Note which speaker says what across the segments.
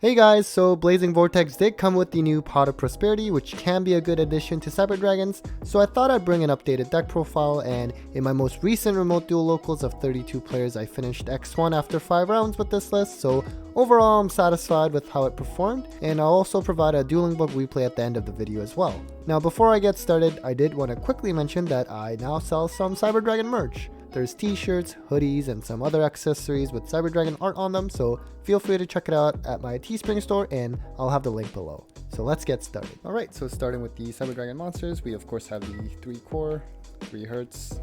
Speaker 1: Hey guys, so Blazing Vortex did come with the new Pot of Prosperity, which can be a good addition to Cyber Dragons, so I thought I'd bring an updated deck profile, and in my most recent remote duel locals of 32 players, I finished X1 after 5 rounds with this list, so overall I'm satisfied with how it performed, and I'll also provide a Dueling Book replay at the end of the video as well. Now before I get started, I did want to quickly mention that I now sell some Cyber Dragon merch. There's t-shirts, hoodies, and some other accessories with Cyber Dragon art on them, so feel free to check it out at my Teespring store, and I'll have the link below. So let's get started. Alright, so starting with the Cyber Dragon monsters, we of course have the 3 core, 3 hertz,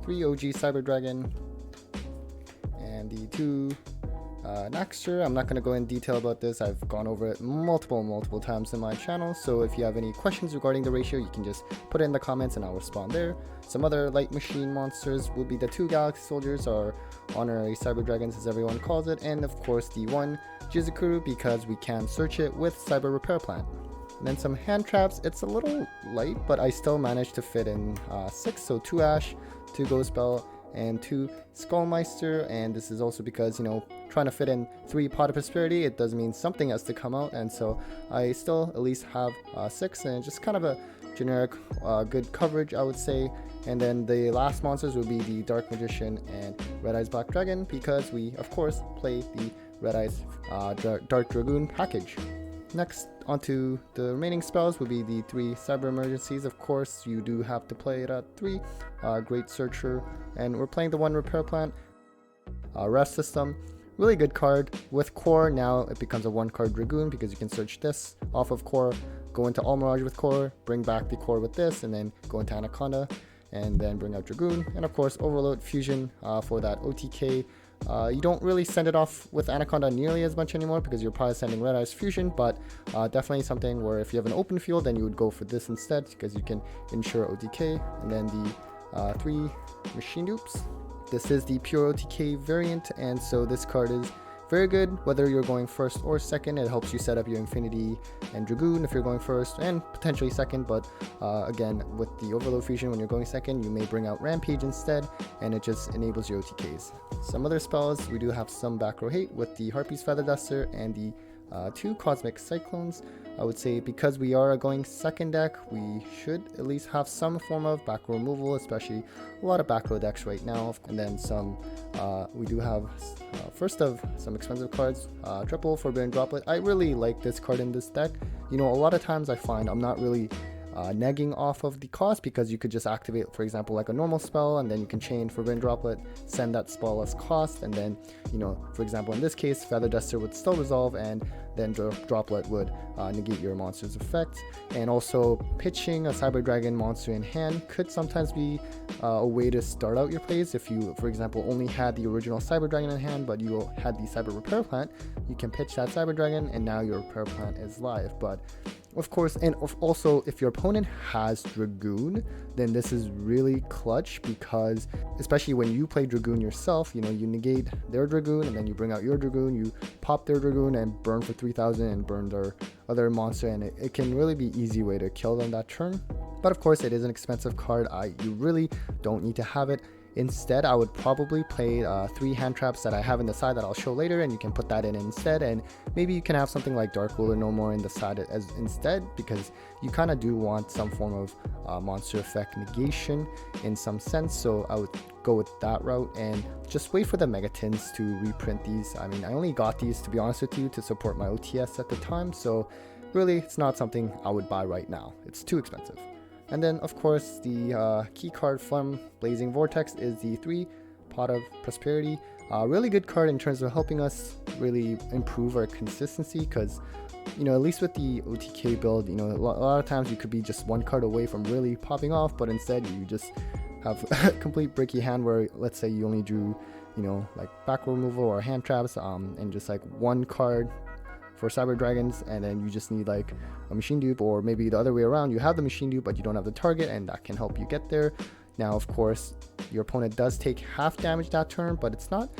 Speaker 1: 3 OG Cyber Dragon, and the 2 Naxter. I'm not going to go in detail about this. I've gone over it multiple times in my channel, so if you have any questions regarding the ratio, you can just put it in the comments and I'll respond there. Some other light machine monsters will be the 2 Galaxy Soldiers, or honorary Cyber Dragons as everyone calls it, and of course the 1 Jizukuru, because we can search it with Cyber Repair Plant. And then some hand traps. It's a little light, but I still managed to fit in 6, so 2 Ash, 2 Ghost Bell, and 2 Skullmeister, and this is also because, trying to fit in 3 Pot of Prosperity, it does mean something has to come out, and so I still at least have 6, and just kind of a generic good coverage, I would say. And then the last monsters will be the Dark Magician and Red Eyes Black Dragon, because we of course play the Red Eyes Dark Dragoon package. Next, onto the remaining spells will be the 3 Cyber Emergencies. Of course, you do have to play it at 3. Great Searcher, and we're playing the 1 Repair Plant. Rest System, really good card. With Core, now it becomes a 1 card Dragoon, because you can search this off of Core, go into All Mirage with Core, bring back the Core with this, and then go into Anaconda, and then bring out Dragoon. And of course, Overload Fusion for that OTK. You don't really send it off with Anaconda nearly as much anymore, because you're probably sending Red Eyes Fusion, but definitely something where if you have an open field, then you would go for this instead, because you can ensure OTK. And then the 3 Machine Dupes. This is the pure OTK variant, and so this card is very good whether you're going first or second. It helps you set up your Infinity and Dragoon if you're going first, and potentially second, but again, with the Overload Fusion, when you're going second, you may bring out Rampage instead, and it just enables your OTKs. Some other spells, we do have some back row hate with the Harpy's Feather Duster and the 2 Cosmic Cyclones. I would say because we are going second deck, we should at least have some form of back row removal, especially a lot of back row decks right now. And then some, we do have first of some expensive cards, triple Forbidden Droplet. I really like this card in this deck. A lot of times I find I'm not really negging off of the cost, because you could just activate, for example, like a normal spell, and then you can chain Forbidden Droplet, send that spell as cost, and then, for example, in this case, Feather Duster would still resolve, and then Droplet would negate your monster's effect. And also, pitching a Cyber Dragon monster in hand could sometimes be a way to start out your plays. If you, for example, only had the original Cyber Dragon in hand, but you had the Cyber Repair Plant, you can pitch that Cyber Dragon, and now your Repair Plant is live. But of course, and also if your opponent has Dragoon, then this is really clutch, because especially when you play Dragoon yourself, you negate their Dragoon, and then you bring out your Dragoon, you pop their Dragoon and burn for 3000 and burn their other monster, and it can really be easy way to kill them that turn. But of course, it is an expensive card. You really don't need to have it. Instead, I would probably play 3 hand traps that I have in the side that I'll show later, and you can put that in instead, and maybe you can have something like Dark Ruler No More in the side as instead, because you kind of do want some form of monster effect negation in some sense. So I would go with that route, and just wait for the Megatins to reprint these. I mean, I only got these, to be honest with you, to support my OTS at the time, so really it's not something I would buy right now. It's too expensive. And then, of course, the key card from Blazing Vortex is the 3 Pot of Prosperity. Really good card in terms of helping us really improve our consistency, because, at least with the OTK build, a lot of times you could be just 1 card away from really popping off, but instead you just have a complete bricky hand where, let's say, you only drew, like back row removal or hand traps, and just like 1 card for Cyber Dragons, and then you just need like a Machine Dupe, or maybe the other way around, you have the Machine Dupe but you don't have the target, and that can help you get there. Now of course, your opponent does take half damage that turn, but it's not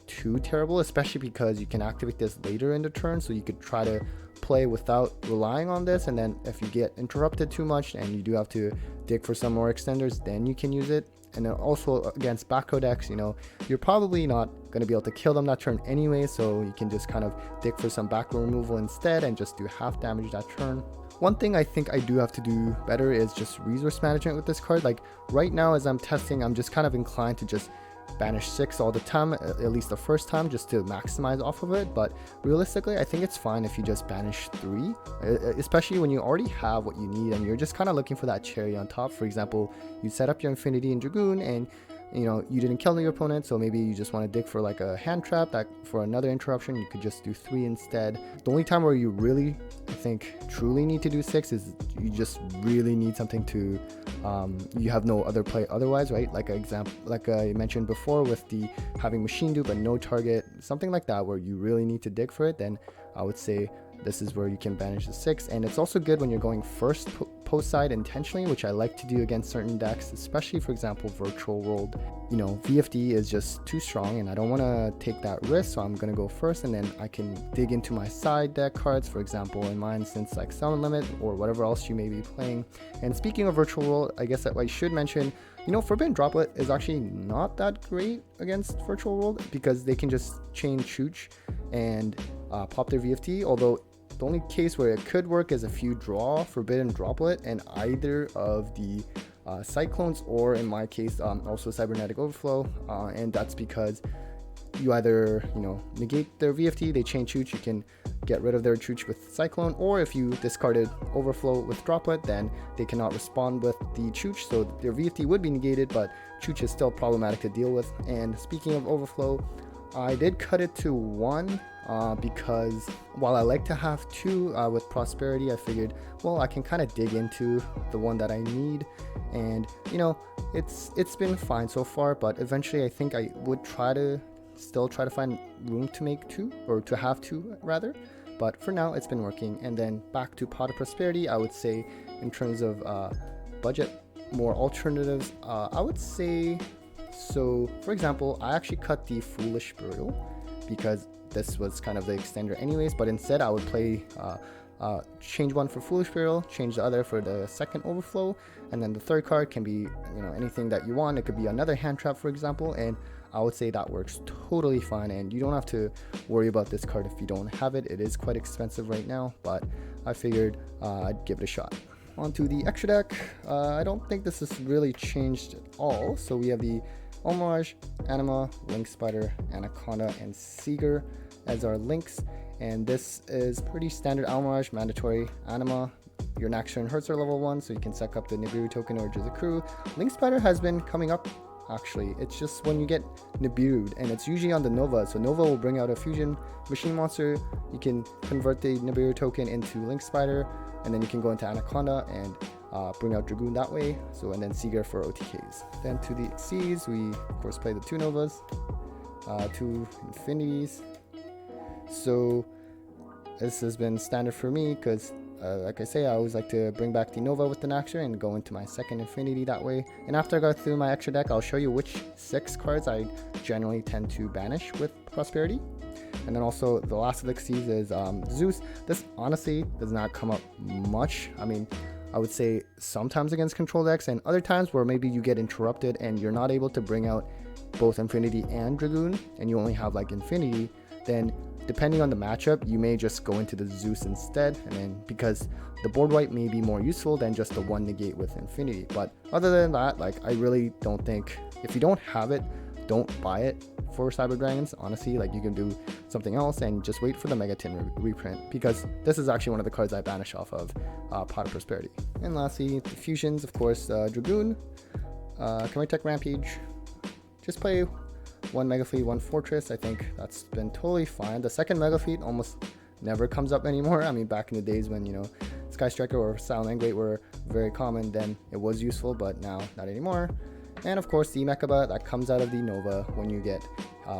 Speaker 1: too terrible, especially because you can activate this later in the turn, so you could try to play without relying on this, and then if you get interrupted too much and you do have to dig for some more extenders, then you can use it. And then also against back row decks, you know, you're probably not going to be able to kill them that turn anyway, so you can just kind of dig for some back row removal instead and just do half damage that turn. One thing I think I do have to do better is just resource management with this card. Like right now as I'm testing, I'm just kind of inclined to just banish 6 all the time, at least the first time, just to maximize off of it. But realistically, I think it's fine if you just banish 3, especially when you already have what you need and you're just kind of looking for that cherry on top. For example, you set up your Infinity and Dragoon and you know you didn't kill your opponent, so maybe you just want to dig for like a hand trap that for another interruption. You could just do 3 instead. The only time where you really, I think, truly need to do 6 is you just really need something to you have no other play otherwise, right? Like example, like I mentioned before with the having machine dupe but no target, something like that where you really need to dig for it, then I would say this is where you can banish the 6. And it's also good when you're going first post side intentionally, which I like to do against certain decks, especially for example Virtual World. You know, VFD is just too strong and I don't want to take that risk, so I'm going to go first and then I can dig into my side deck cards, for example in my instance like Summon Limit or whatever else you may be playing. And speaking of Virtual World, I guess that I should mention, you know, Forbidden Droplet is actually not that great against Virtual World because they can just chain Chooch and pop their VFD, although the only case where it could work is if you draw Forbidden Droplet and either of the Cyclones, or in my case also Cybernetic Overflow, and that's because you either, you know, negate their VFD, they chain Chooch, you can get rid of their Chooch with Cyclone, or if you discarded Overflow with Droplet, then they cannot respond with the Chooch, so their VFD would be negated, but Chooch is still problematic to deal with. And speaking of Overflow, I did cut it to 1 because while I like to have 2 with Prosperity, I figured, well, I can kind of dig into the one that I need, and you know, it's been fine so far, but eventually I think I would still try to find room to make 2, or to have 2 rather, but for now it's been working. And then back to Pot of Prosperity, I would say in terms of budget, more alternatives, I would say, so for example, I actually cut the Foolish Burial because this was kind of the extender anyways, but instead I would play change 1 for Foolish Burial, change the other for the second Overflow, and then the third card can be, you know, anything that you want. It could be another hand trap, for example, and I would say that works totally fine, and you don't have to worry about this card if you don't have it. It is quite expensive right now, but I figured I'd give it a shot. Onto the extra deck. I don't think this has really changed at all. So we have the Omage, Anima, Link Spider, Anaconda, and Seeger as our links, and this is pretty standard Almirage, mandatory Anima. Your next turn hurts are level 1, so you can suck up the Nibiru token or Jizu Crew. Link Spider has been coming up actually, it's just when you get Nibiru'd, and it's usually on the Nova, so Nova will bring out a fusion machine monster, you can convert the Nibiru token into Link Spider, and then you can go into Anaconda and bring out Dragoon that way, so, and then Seeger for OTKs. Then to the Xyz, we of course play the 2 Novas, 2 Infinities. So this has been standard for me because like I say, I always like to bring back the Nova with the Naxxer and go into my second Infinity that way. And after I go through my extra deck, I'll show you which 6 cards I generally tend to banish with Prosperity. And then also the last of the Xyz is Zeus. This honestly does not come up much. I mean, I would say sometimes against control decks and other times where maybe you get interrupted and you're not able to bring out both Infinity and Dragoon and you only have like Infinity, then depending on the matchup, you may just go into the Zeus instead, and then because the board wipe may be more useful than just the 1 negate with Infinity. But other than that, like, I really don't think, if you don't have it, don't buy it for Cyber Dragons. Honestly, like, you can do something else and just wait for the Megaton reprint, because this is actually one of the cards I banish off of Pot of Prosperity. And lastly, the fusions, of course, Dragoon, Tech Rampage, just play 1 Mega Fleet, 1 Fortress. I think that's been totally fine. The second Mega Fleet almost never comes up anymore. I mean, back in the days when, you know, Sky Striker or Silent Great were very common, then it was useful, but now not anymore. And of course, the Mechaba that comes out of the Nova when you get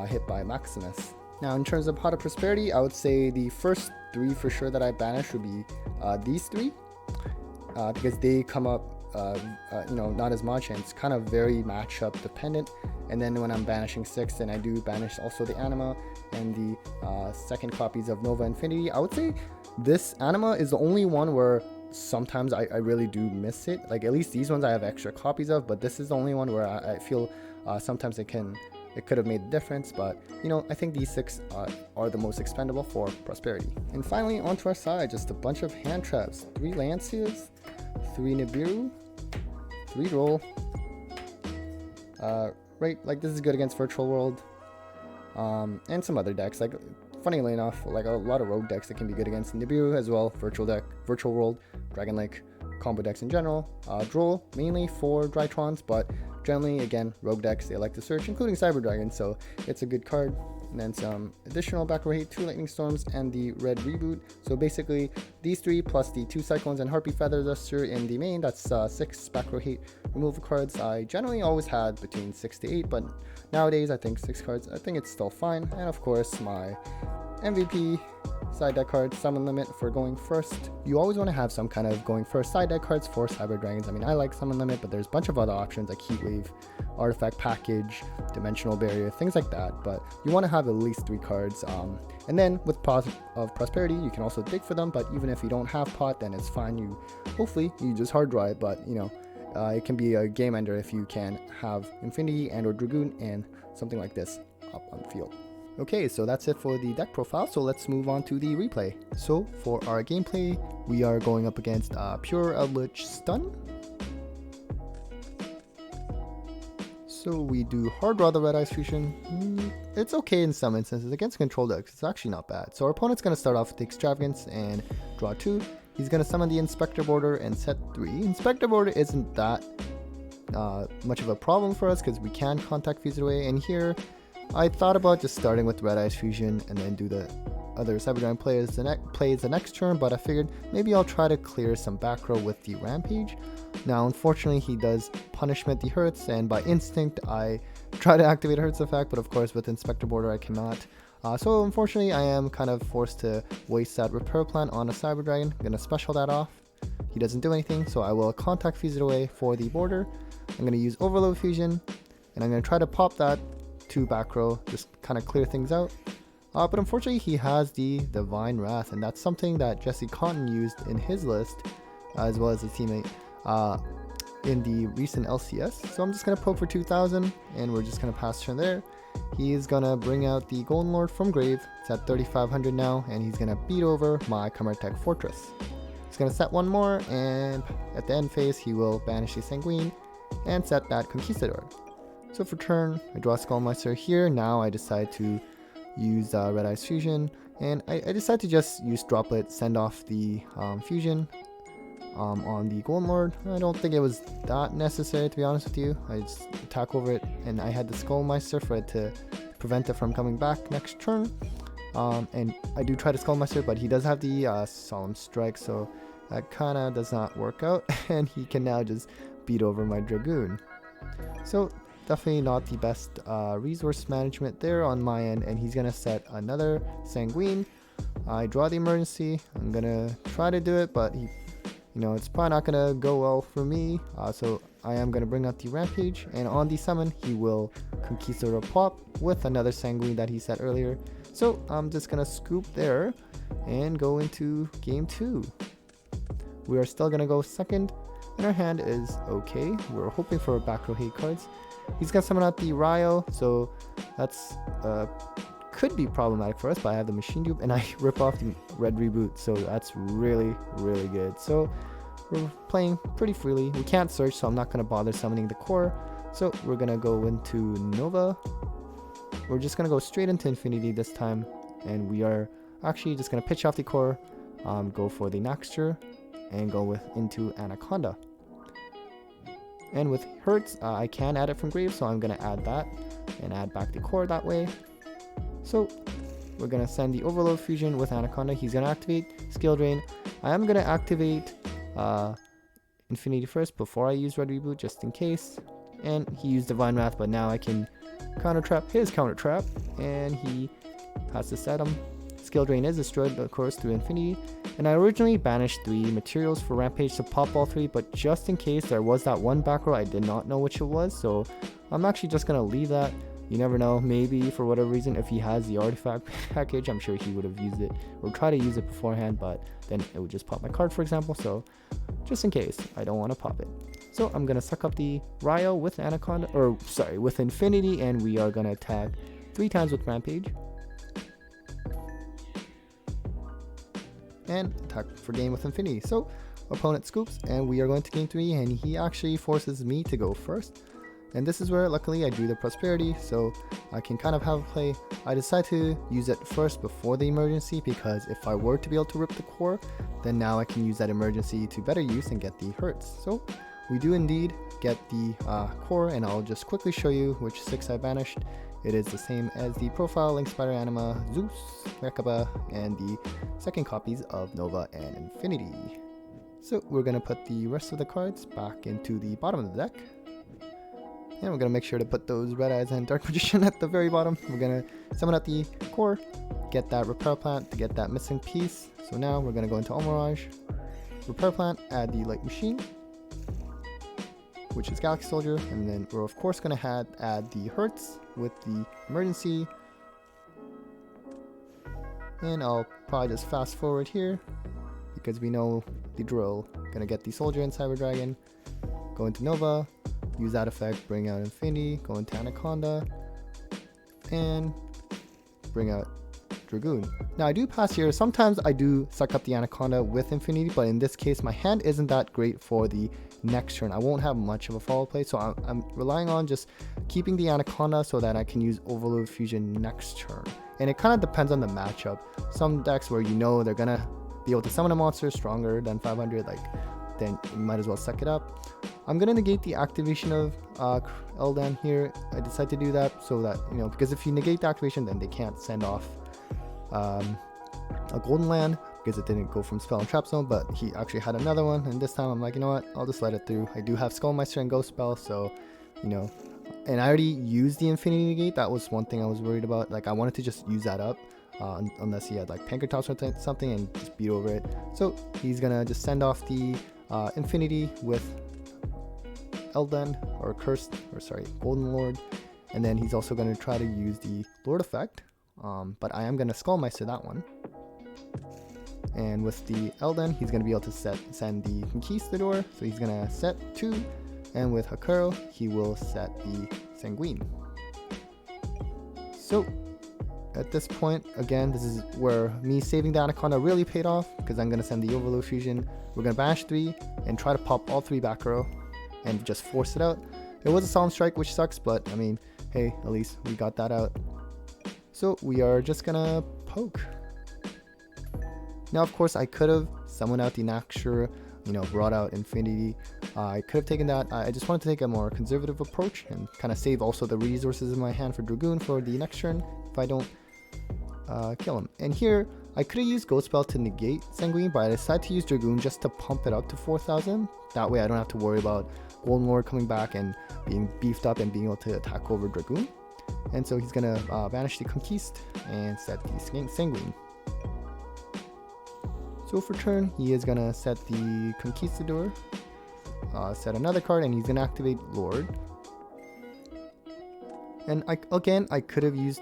Speaker 1: hit by Maximus. Now, in terms of Pot of Prosperity, I would say the first 3 for sure that I banish would be these 3, because they come up not as much, and it's kind of very matchup dependent. And then when I'm banishing 6, then I do banish also the Anima and the second copies of Nova Infinity. I would say this Anima is the only one where sometimes I really do miss it. Like, at least these ones I have extra copies of, but this is the only one where I feel sometimes it could have made a difference. But I think these 6 are the most expendable for Prosperity. And finally, onto our side, just a bunch of hand traps. 3 Lancias, 3 Nibiru, 3 Roll. Right, like this is good against Virtual World, and some other decks. Like, funnily enough, like a lot of rogue decks that can be good against Nibiru as well. Virtual World, Dragon Lake, combo decks in general. Droll mainly for Drytrons, but generally, again, rogue decks, they like to search, including Cyber Dragon, so it's a good card. And then some additional back row hate, 2 Lightning Storms, and the red reboot. So basically, these 3 plus the 2 Cyclones and Harpy Feather Duster in the main, that's 6 back row hate removal cards. I generally always had between 6 to 8, but nowadays I think 6 cards, I think it's still fine. And of course, my MVP side deck card, Summon Limit for going first. You always want to have some kind of going first side deck cards for Cyber Dragons. I mean, I like Summon Limit, but there's a bunch of other options like Heat Wave, Artifact Package, Dimensional Barrier, things like that. But you want to have at least 3 cards. And then with Pot of Prosperity, you can also dig for them. But even if you don't have Pot, then it's fine. Hopefully you just hard draw it. But it can be a game ender if you can have Infinity and or Dragoon and something like this up on the field. Okay, so that's it for the deck profile, so let's move on to the replay. So for our gameplay, we are going up against pure Eldlich Stun. So we do hard draw the Red Eyes Fusion. It's okay in some instances. Against control decks, it's actually not bad. So our opponent's going to start off with the Extravagance and draw 2. He's going to summon the Inspector Border and set 3. Inspector Border isn't that much of a problem for us because we can Contact Fuse it away, and here I thought about just starting with Red Eyes Fusion and then do the other Cyber Dragon plays the next turn, but I figured maybe I'll try to clear some back row with the Rampage. Now, unfortunately, he does Punishment the Hurts, and by instinct, I try to activate Hurts effect, but of course, with Inspector Border, I cannot. So unfortunately, I am kind of forced to waste that Repair Plan on a Cyber Dragon. I'm going to special that off. He doesn't do anything, so I will Contact Fuse it away for the border. I'm going to use Overload Fusion, and I'm going to try to pop that to back row, just kind of clear things out. But unfortunately, he has the Divine Wrath, and that's something that Jesse Cotton used in his list, as well as his teammate in the recent LCS. So I'm just going to poke for 2,000, and we're just going to pass turn there. He's going to bring out the Golden Lord from grave. It's at 3,500 now, and he's going to beat over my Kamertech Fortress. He's going to set one more, and at the end phase, he will banish the Sanguine and set that Conquistador. So for turn, I draw Skullmeister here. Now I decide to use Red Eyes Fusion, and I decide to just use Droplet, send off the Fusion on the Golden Lord. I don't think it was that necessary, to be honest with you. I just attack over it, and I had the Skullmeister for it to prevent it from coming back next turn. And I do try to Skullmeister, but he does have the Solemn Strike, so that kind of does not work out, and he can now just beat over my Dragoon. So definitely not the best resource management there on my end, and he's gonna set another Sanguine. I draw the emergency. I'm gonna try to do it, but it's probably not gonna go well for me. So I am gonna bring out the Rampage, and on the summon, he will Conquistador pop with another Sanguine that he set earlier. So I'm just gonna scoop there and go into game 2. We are still gonna go second, and our hand is okay. We're hoping for back row hate cards. He's gonna summon out the Ryo, so that's could be problematic for us, but I have the Machine Dupe and I rip off the red reboot, so that's really good. So we're playing pretty freely. We can't search, so I'm not gonna bother summoning the core. So we're gonna go into Nova. We're just gonna go straight into Infinity this time, and we are actually just gonna pitch off the core, go for the Naxter, and go into Anaconda. And with Hurts, I can add it from grave, so I'm going to add that and add back the core that way. So we're going to send the Overload Fusion with Anaconda. He's going to activate Skill Drain. I am going to activate Infinity first before I use Red Reboot, just in case. And he used Divine Wrath, but now I can counter trap his counter trap, and he has to set him. He's skill drain is destroyed, of course, through infinity. And I originally banished 3 materials for Rampage to pop all 3, but just in case there was that one back row I did not know which it was, so I'm actually just going to leave that. You never know, maybe for whatever reason, if he has the artifact package, I'm sure he would have used it or try to use it beforehand, but then it would just pop my card, for example. So just in case, I don't want to pop it. So I'm going to suck up the Ryo with Anaconda, or sorry, with Infinity, and we are going to attack 3 times with Rampage. And attack for game with Infinity. So opponent scoops, and we are going to game 3, and he actually forces me to go first. And this is where luckily I drew the Prosperity, so I can kind of have a play. I decided to use it first before the emergency, because if I were to be able to rip the core, then now I can use that emergency to better use and get the hurts. So we do indeed get the core, and I'll just quickly show you which 6 I banished. It is the same as the profile, Link Spider Anima, Zeus, Merkaba, and the second copies of Nova and Infinity. So we're going to put the rest of the cards back into the bottom of the deck. And we're going to make sure to put those Red Eyes and Dark Magician at the very bottom. We're going to summon out the core, get that Repair Plant to get that missing piece. So now we're going to go into Mirage, Repair Plant, add the Light Machine, which is Galaxy Soldier, and then we're of course going to add the Hurts with the Emergency. And I'll probably just fast forward here, because we know the drill. Gonna get the Soldier and Cyber Dragon, go into Nova, use that effect, bring out Infinity, go into Anaconda, and bring out Dragoon. Now I do pass here. Sometimes I do suck up the Anaconda with Infinity, but in this case my hand isn't that great for the next turn. I won't have much of a follow play, so I'm relying on just keeping the Anaconda so that I can use Overload Fusion next turn. And it kind of depends on the matchup. Some decks where you know they're gonna be able to summon a monster stronger than 500, then you might as well suck it up. I'm gonna negate the activation of Eldan here. I decided to do that so that, you know, because if you negate the activation, then they can't send off a Golden Land, because it didn't go from Spell and Trap Zone, but he actually had another one, and this time I'm like, you know what, I'll just let it through. I do have Skullmeister and Ghost Spell, so, you know, and I already used the Infinity Negate. That was one thing I was worried about. Like, I wanted to just use that up, unless he had like Pankratops or something and just beat over it. So he's gonna just send off the Infinity with Elden, or Cursed, or sorry, Golden Lord, and then he's also gonna try to use the Lord effect, but I am gonna Skullmeister that one. And with the Elden, he's going to be able to send the Conquistador, so he's going to set 2, and with Hakuro, he will set the Sanguine. So, at this point, again, this is where me saving the Anaconda really paid off, because I'm going to send the Overload Fusion. We're going to banish 3, and try to pop all 3 back row, and just force it out. It was a Solemn Strike, which sucks, but, I mean, hey, at least we got that out. So, we are just going to poke. Now, of course, I could have summoned out the Naxxur, you know, brought out Infinity. I could have taken that. I just wanted to take a more conservative approach and kind of save also the resources in my hand for Dragoon for the next turn if I don't kill him. And here, I could have used Ghost Spell to negate Sanguine, but I decided to use Dragoon just to pump it up to 4,000. That way I don't have to worry about Golden Lord coming back and being beefed up and being able to attack over Dragoon. And so he's going to banish the Conquist and set the Sanguine. So for turn, he is going to set the Conquistador, set another card, and he's going to activate Lord. And I could have used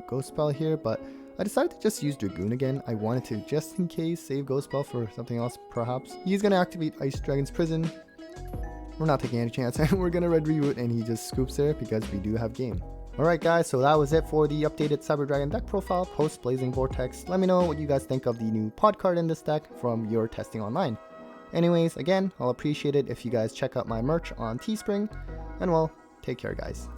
Speaker 1: Ghost Spell here, but I decided to just use Dragoon again. I wanted to, just in case, save Ghost Spell for something else, perhaps. He's going to activate Ice Dragon's Prison. We're not taking any chance, and we're going to red reboot, and he just scoops there because we do have game. Alright guys, so that was it for the updated Cyber Dragon deck profile post Blazing Vortex. Let me know what you guys think of the new pod card in this deck from your testing online. Anyways, again, I'll appreciate it if you guys check out my merch on Teespring, and well, take care guys.